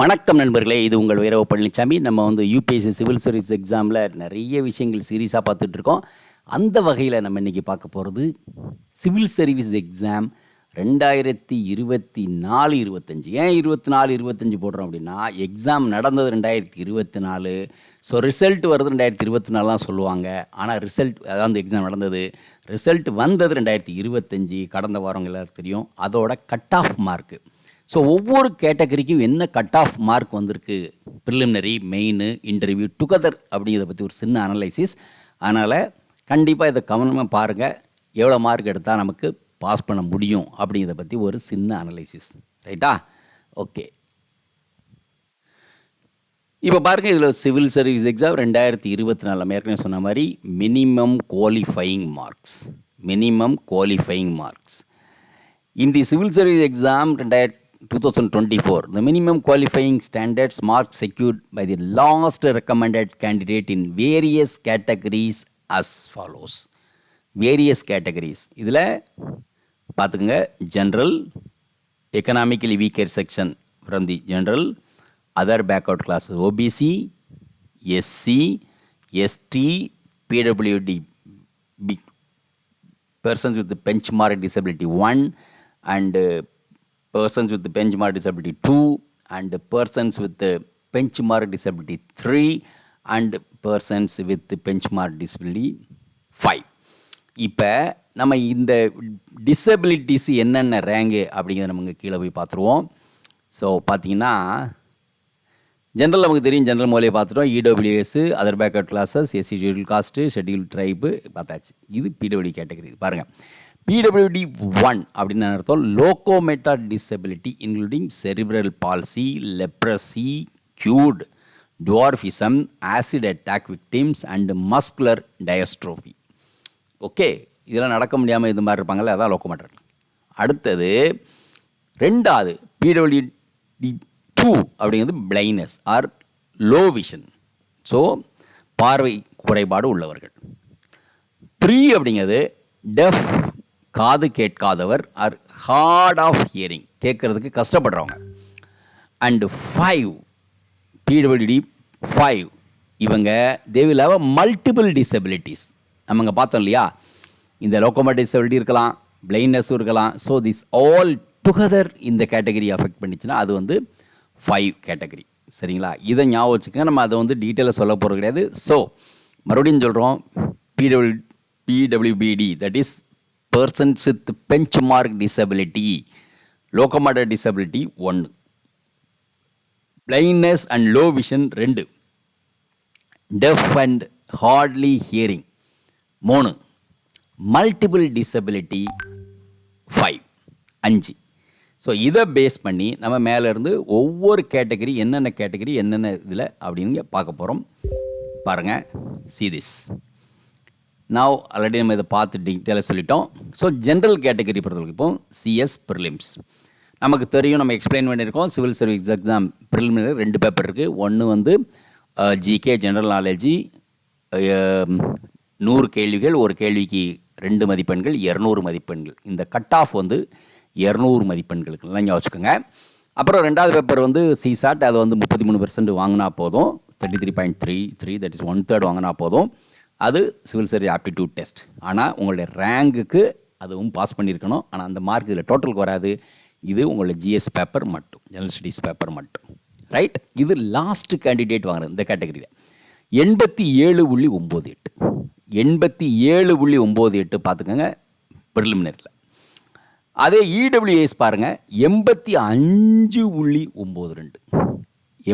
வணக்கம் நண்பர்களே, இது உங்கள் வீரவ பழனிசாமி. நம்ம யூபிஎஸ்சி சிவில் சர்வீஸ் எக்ஸாமில் நிறைய விஷயங்கள் சீரியஸாக பார்த்துட்ருக்கோம். அந்த வகையில் நம்ம இன்றைக்கி பார்க்க போகிறது சிவில் சர்வீஸ் எக்ஸாம் 2024-25. ஏன் 24-25 போடுறோம் அப்படின்னா, எக்ஸாம் நடந்தது 2024. ஸோ ரிசல்ட் வருது 2024 தான் சொல்லுவாங்க. ஆனால் அதான் அந்த எக்ஸாம் நடந்தது. ரிசல்ட் வந்தது 2025. கடந்த வாரம் எல்லாருக்கும் தெரியும். அதோட கட் ஆஃப் மார்க்கு. ஸோ ஒவ்வொரு கேட்டகரிக்கும் என்ன கட் ஆஃப் மார்க் வந்திருக்கு, ப்ரிலிமினரி, மெயின், இன்டர்வியூ டுகெதர் அப்படிங்கிறத பற்றி ஒரு சின்ன அனலைசிஸ். அதனால் கண்டிப்பாக இதை கவனமாக பாருங்கள். எவ்வளோ மார்க் எடுத்தால் நமக்கு பாஸ் பண்ண முடியும் அப்படிங்கிறத பற்றி ஒரு சின்ன அனலைசிஸ். ரைட்டா? ஓகே. இப்போ பாருங்கள், இதில் சிவில் சர்வீஸ் எக்ஸாம் 2024 ஏற்கனவே சொன்ன மாதிரி minimum qualifying marks. In the civil service exam 2024, the minimum qualifying standards marks secured by the last recommended candidate in various categories as follows. Various categories. இதில் பார்த்துக்குங்க, general, economically weaker section from the general, other backward classes, OBC, SC, ST, PWD, persons with the benchmark disability 1, and persons with the benchmark disability 2, and persons with the benchmark disability 3, and persons with the benchmark disability 5. இப்போ நம்ம இந்த disabilities என்னென்ன rank அப்படிங்கிறத நம்ம கீழே போய் பார்த்துருவோம். So பார்த்தீங்கன்னா, ஜென்ரல் நமக்கு தெரியும், ஜென்ரல் மூலையை பார்த்துட்டோம். EWS, other backward classes, SC schedule caste, schedule tribe பார்த்தாச்சு. இது பிடபிள்யூ கேட்டகரி. பாருங்கள், PWD 1 அப்படின்னு அர்த்தம் locomotor disability including cerebral palsy, leprosy, cured, dwarfism, acid attack victims and muscular dystrophy. Okay, இதெல்லாம் நடக்க முடியாமல் இது மாதிரி இருப்பாங்கள்ல, அதான் லோகோமோட்டார். அடுத்தது ரெண்டாவது PWD 2 அப்படிங்கிறது blindness or low vision. So பார்வை குறைபாடு உள்ளவர்கள். 3 அப்படிங்கிறது டெஃப், காது கேட்காதவர், ஆர் ஹார்ட் ஆஃப் ஹியரிங், கேட்கறதுக்கு கஷ்டப்படுறவங்க. அண்ட் 5 PWD 5 இவங்க they will have multiple disabilities. நம்ம இங்கே பார்த்தோம் இல்லையா, இந்த லோகோமோட்டார் டிசபிலிட்டி இருக்கலாம், பிளைண்ட்னஸும் இருக்கலாம். ஸோ திஸ் ஆல் டுகெதர் இந்த கேட்டகரி அஃபெக்ட் பண்ணிச்சுன்னா அது 5 கேட்டகரி. சரிங்களா? இதை ஞாபகம் வச்சுக்கோங்க. நம்ம அதை டீட்டெயிலாக சொல்ல போகிறது கிடையாது. ஸோ மறுபடியும் சொல்கிறோம், PWBD that is persons with benchmark disability, locomotor disability 1, blindness and low vision 2, deaf and hardly hearing 3, multiple disability 5. So இதை பேஸ் பண்ணி நம்ம மேலேருந்து ஒவ்வொரு கேட்டகரி என்னென்ன இதில் அப்படின்னு பார்க்க போகிறோம். பாருங்கள், see this. நான் ஆல்ரெடி நம்ம இதை பார்த்து டீட்டெயிலாக சொல்லிட்டோம். ஸோ ஜென்ரல் கேட்டகரி பொறுத்தவரைக்கும் இப்போ சிஎஸ் ப்ரிலிம்ஸ் நமக்கு தெரியும், நம்ம எக்ஸ்பிளைன் பண்ணியிருக்கோம். Civil service exam preliminary 2 paper இருக்குது. ஒன்று ஜிகே ஜென்ரல் நாலேஜி, 100 கேள்விகள், ஒரு கேள்விக்கு 2 மதிப்பெண்கள், 200 மதிப்பெண்கள். இந்த கட் ஆஃப் 200 மதிப்பெண்களுக்கு எல்லாம் யோசிச்சுக்கோங்க. அப்புறம் ரெண்டாவது பேப்பர் சிசாட், அது 33% வாங்கினா போதும், 33.33, தட் இஸ் 1/3 வாங்கினா போதும். அது சிவில் சர்வீஸ் ஆப்டிடியூட் டெஸ்ட். ஆனால் உங்களுடைய ரேங்குக்கு அதுவும் பாஸ் பண்ணியிருக்கணும். ஆனால் அந்த மார்க் இதில் டோட்டலுக்கு வராது. இது உங்களுடைய ஜிஎஸ் பேப்பர் மட்டும், ஜெனரல் ஸ்டடீஸ் பேப்பர் மட்டும். ரைட்? இது லாஸ்ட் கேண்டிடேட் வாங்குறது இந்த கேட்டகரியில் 87.98. 87.98 பார்த்துக்கோங்க ப்ரிலிமினரியில். அதே இடபிள்யூஎஸ் பாருங்கள், 85.92.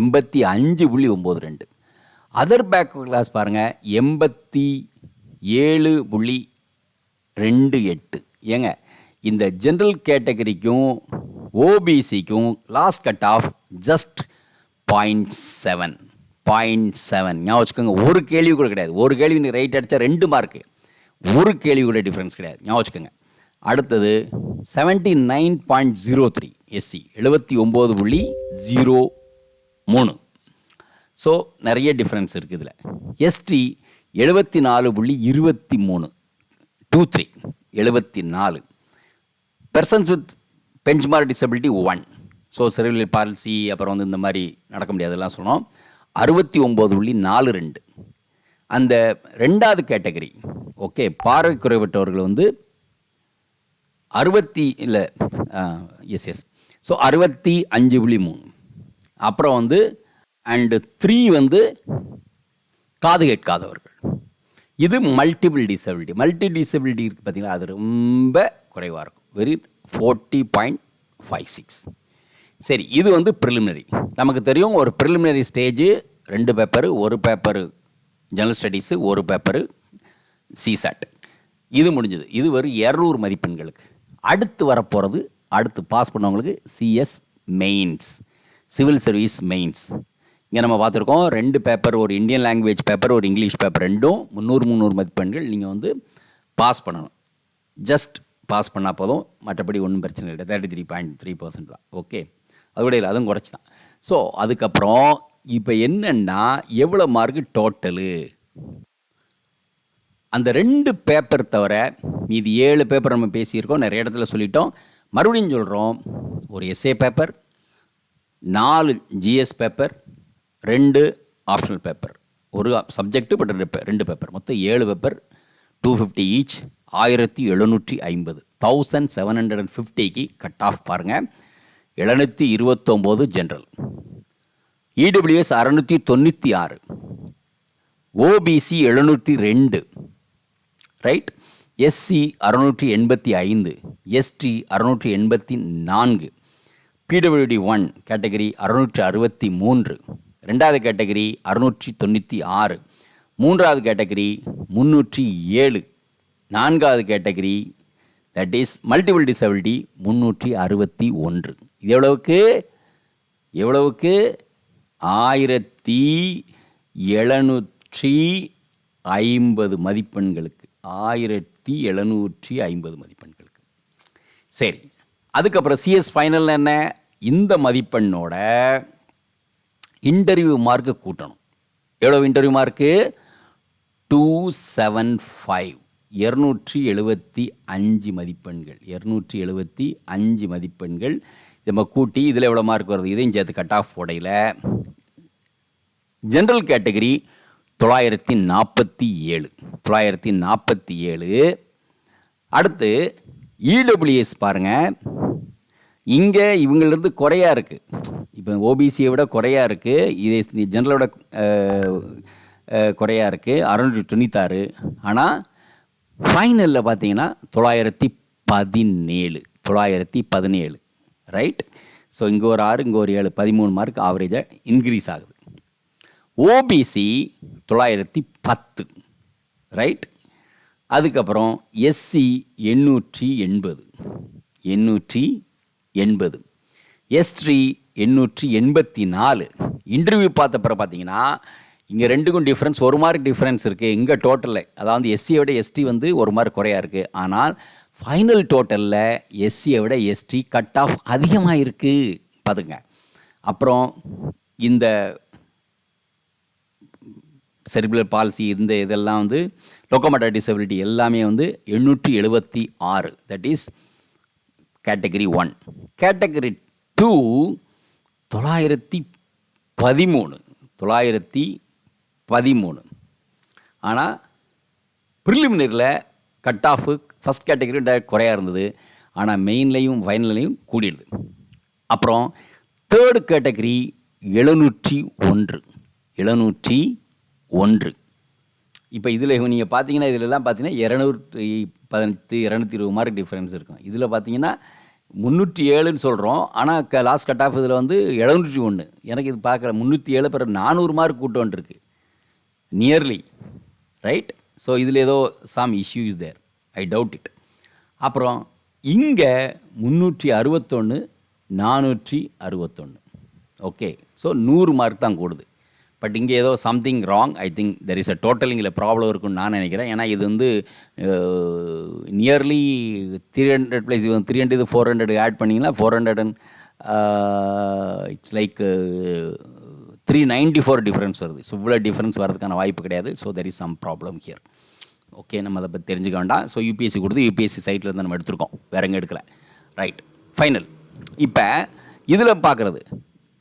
85.92. அதர் பேக்வர்ட் கிளாஸ் பாருங்கள், 87.28. ஏங்க, இந்த ஜென்ரல் கேட்டகரிக்கும் ஓபிசிக்கும் லாஸ்ட் கட் ஆஃப் ஜஸ்ட் 0.7. ஞாபகம் வச்சுக்கோங்க. ஒரு கேள்வி கூட கிடையாது. ஒரு கேள்வி நீங்கள் ரைட் அடித்தா 2 மார்க்கு. ஒரு கேள்வி கூட டிஃப்ரென்ஸ் கிடையாது. ஞாபகம் வச்சுக்கோங்க. அடுத்தது 79.03 எஸ்சி, 79.03. ஸோ நிறைய டிஃப்ரென்ஸ் இருக்குது இதில். ST 74.23, 74. Persons with benchmark disability 1. So cerebral palsy அப்புறம் வந்து இந்த மாதிரி நடக்க முடியாதுலாம் சொன்னோம். 69.42 அந்த ரெண்டாவது கேட்டகரி. ஓகே, பார்வை குறைபட்டவர்கள் வந்து 65.3. அப்புறம் வந்து அண்டு 3 வந்து காது கேட்காதவர்கள். இது மல்டிபிள் டிசபிலிட்டி. மல்டி டிசபிலிட்டி இருக்குது பார்த்தீங்களா, அது ரொம்ப குறைவாக இருக்கும். வெரி 40.56. சரி, இது வந்து ப்ரிலிமினரி. நமக்கு தெரியும் ஒரு ப்ரிலிமினரி ஸ்டேஜ் 2 பேப்பரு, ஒரு பேப்பரு ஜெனரல் ஸ்டடீஸு, ஒரு பேப்பரு சிசாட். இது முடிஞ்சது. இது வெறும் 200 மதிப்பெண்களுக்கு. அடுத்து வரப்போகிறது, அடுத்து பாஸ் பண்ணவங்களுக்கு CS mains, civil service mains. இங்கே நம்ம பார்த்துருக்கோம் 2 பேப்பர், ஒரு இந்தியன் லாங்குவேஜ் பேப்பர், ஒரு இங்கிலீஷ் பேப்பர், ரெண்டும் 300 மதிப்பெண்கள் நீங்கள் வந்து பாஸ் பண்ணணும். ஜஸ்ட் பாஸ் பண்ணால் போதும், மற்றபடி ஒன்றும் பிரச்சனை இல்லை. 33.3% தான். ஓகே, அதோட இல்லை, அதுவும் குறைச்சி தான். ஸோ அதுக்கப்புறம் இப்போ என்னென்னா எவ்வளோ மார்க்கு டோட்டலு, அந்த 2 பேப்பர் தவிர மீதி 7 பேப்பர் நம்ம பேசியிருக்கோம், நிறைய இடத்துல சொல்லிட்டோம். மறுபடியும் சொல்கிறோம், ஒரு SA paper, 4 GS paper, 2 optional paper, ஒரு சப்ஜெக்ட் பட் 2 பேப்பர், மொத்தம் 7 பேப்பர், 250 ஈச், 1750, 1750க்கு கட் ஆஃப் பாருங்கள். 729 general, EWS 696, OBC 702, right, SC 685, ST 684, PWD 1 category 663, ரெண்டாவது கேட்டகரி 696, மூன்றாவது கேட்டகரி 307, நான்காவது category that is multiple disability 361. இது எவ்வளவுக்கு 1750 மதிப்பெண்களுக்கு. 1750 மதிப்பெண்களுக்கு. சரி, அதுக்கப்புறம் சிஎஸ் ஃபைனல் என்ன, இந்த மதிப்பெண்ணோட இன்டர்வியூ மார்க்கு கூட்டணும். எவ்வளோ இன்டர்வியூ மார்க்கு? 275, 275 மதிப்பெண்கள். 275 மதிப்பெண்கள் நம்ம கூட்டி இதில் எவ்வளோ மார்க் வருது, இதையும் சேர்த்து கட் ஆஃப் போடையில் ஜென்ரல் கேட்டகரி 947, 947. அடுத்து இடபிள்யூஎஸ் பாருங்கள், இங்கே இவங்களிருந்து குறையா இருக்குது. இப்போ ஓபிசியை விட குறையா இருக்குது, இதே ஜென்ரலோட குறையா இருக்குது 696. ஆனால் ஃபைனலில் பார்த்தீங்கன்னா 917, 917, ரைட். ஸோ இங்கே ஒரு 6, இங்கே ஒரு 7, 13 மார்க் ஆவரேஜாக இன்க்ரீஸ் ஆகுது. OBC 910, right. அதுக்கப்புறம் எஸ்சி 880, 880, எஸ்டி 884. இன்டர்வியூ பார்த்த பிறகு பார்த்தீங்கன்னா இங்கே ரெண்டுக்கும் டிஃப்ரென்ஸ், 1 மார்க் டிஃப்ரென்ஸ் இருக்குது. இங்கே டோட்டலில், அதாவது எஸ்சியை விட எஸ்டி வந்து 1 மார்க் குறையா இருக்குது. ஆனால் ஃபைனல் டோட்டலில் எஸ்சியை விட எஸ்டி கட் ஆஃப் அதிகமாக இருக்குது பார்த்துங்க. அப்புறம் இந்த செரிப்ரல் பால்சி, இந்த இதெல்லாம் வந்து லோக்கோமோட்டர் டிசபிலிட்டி எல்லாமே வந்து 876, தட் இஸ் கேட்டகரி 1. கேட்டகரி 2 913, 913. ஆனால் ப்ரிலிமினரியில் கட் ஆஃபு ஃபஸ்ட் கேட்டகரி குறையா இருந்தது, ஆனால் மெயின்லையும் ஃபைனல்லையும் கூடிடுது. அப்புறம் தேர்டு கேட்டகரி 701, 701. இப்போ இதில் நீங்கள் பார்த்தீங்கன்னா, இதிலலாம் பார்த்தீங்கன்னா 218, 220 மார்க் டிஃப்ரென்ஸ் இருக்கும். இதில் பார்த்தீங்கன்னா 307ன்னு சொல்கிறோம், ஆனால் லாஸ்ட் கட் ஆஃப் இதில் வந்து 701. எனக்கு இது பார்க்குற 307 பிறகு 400 மார்க் கூட்டு வந்துருக்கு நியர்லி, ரைட். ஸோ இதில் ஏதோ some issue is there, I doubt it. அப்புறம் இங்கே 361, 461. ஓகே, ஸோ 100 மார்க் தான் கூடுது. பட் இங்கே ஏதோ something wrong. I think there is a டோட்டலிங்கில் ப்ராப்ளம் இருக்குன்னு நான் நினைக்கிறேன். ஏன்னா இது வந்து நியர்லி 300 ப்ளஸ் 300, 400 ஆட் பண்ணிங்கன்னா 400 அண்ட் இட்ஸ் லைக் 394 டிஃப்ரென்ஸ் வருது. ஸோ இவ்வளோ டிஃப்ரென்ஸ் வரதுக்கான வாய்ப்பு கிடையாது. So there is some problem here. Okay, நம்ம அதை பற்றி தெரிஞ்சுக்க வேண்டாம். ஸோ யூபிஎஸ்சி கொடுத்து யூபிஎஸ்சி சைட்டில் இருந்து நம்ம எடுத்துருக்கோம், வேற எங்கே எடுக்கலை, ரைட். ஃபைனல். இப்போ இதில் பார்க்குறது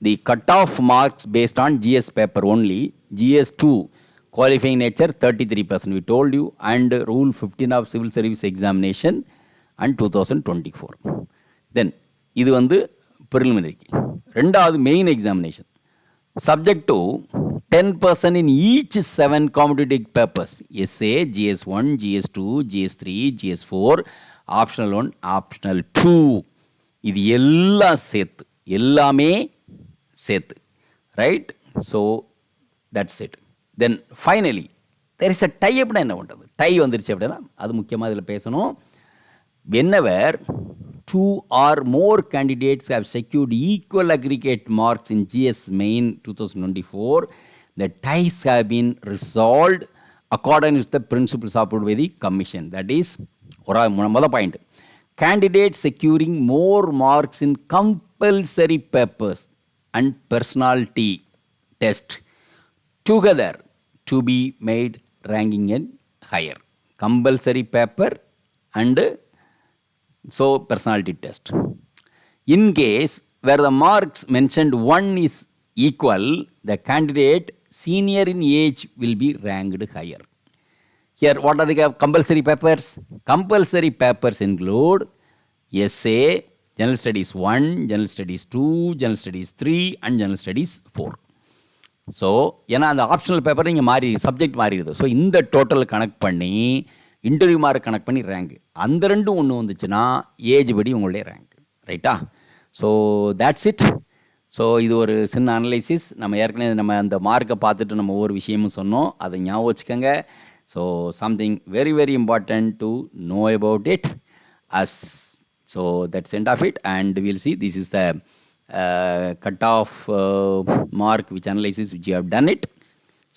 the cut off marks based on GS paper only, GS2 qualifying nature 33% we told you, and rule 15 of civil service examination and 2024. Then இது வந்து preliminary. ரெண்டாவது main examination, subject to 10% in each 7 competitive papers, essay, GS1, GS2, GS3, GS4, optional 1, optional 2. இது எல்லாம் சேர்த்து, எல்லாமே சேர்த்து, right? So that's it. Then finally there is a tie. அப்படின்னா என்ன பண்ணுறது? டை வந்துருச்சு அப்படின்னா அது முக்கியமாக இதில் பேசணும். whenever 2 or more candidates have secured equal aggregate marks in GS main 2024, the ties have been resolved according with the principles approved by the commission. That is முதல் point, candidates securing more marks in compulsory papers and personality test together to be made ranking and higher. Compulsory paper and so personality test. In case where the marks mentioned one is equal, the candidate senior in age will be ranked higher. Here what are the compulsory papers? Compulsory papers include essay, general studies 1, general studies 2, general studies 3 and general studies 4. So ஏன்னா அந்த optional paper இங்கே மாறி subject மாறிடுது. So இந்த total connect பண்ணி interview mark connect பண்ணி rank, அந்த ரெண்டும் ஒன்று வந்துச்சுன்னா ஏஜ் படி உங்களுடைய ரேங்க், ரைட்டா? So that's it. ஸோ இது ஒரு சின்ன அனலைசிஸ். நம்ம ஏற்கனவே நம்ம அந்த மார்க்கை பார்த்துட்டு நம்ம ஒவ்வொரு விஷயமும் சொன்னோம், அதை ஞாபகம் வச்சுக்கோங்க. So something very very important to know about it as. So that's end of it, and will see this is the cut-off mark which analysis which you have done it.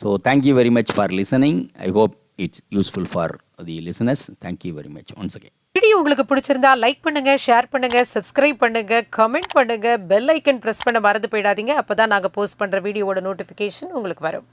So thank you very much for listening. I hope it's useful for the listeners. Thank you very much once again. Video உங்களுக்கு பிடிச்சிருந்தா like பண்ணுங்க, share பண்ணுங்க, subscribe பண்ணுங்க, comment பண்ணுங்க, bell icon press பண்ண மறந்து போயிடாதீங்க. அப்பதான் நாங்க போஸ்ட் பண்ற வீடியோவோட நோட்டிஃபிகேஷன் உங்களுக்கு வரும்.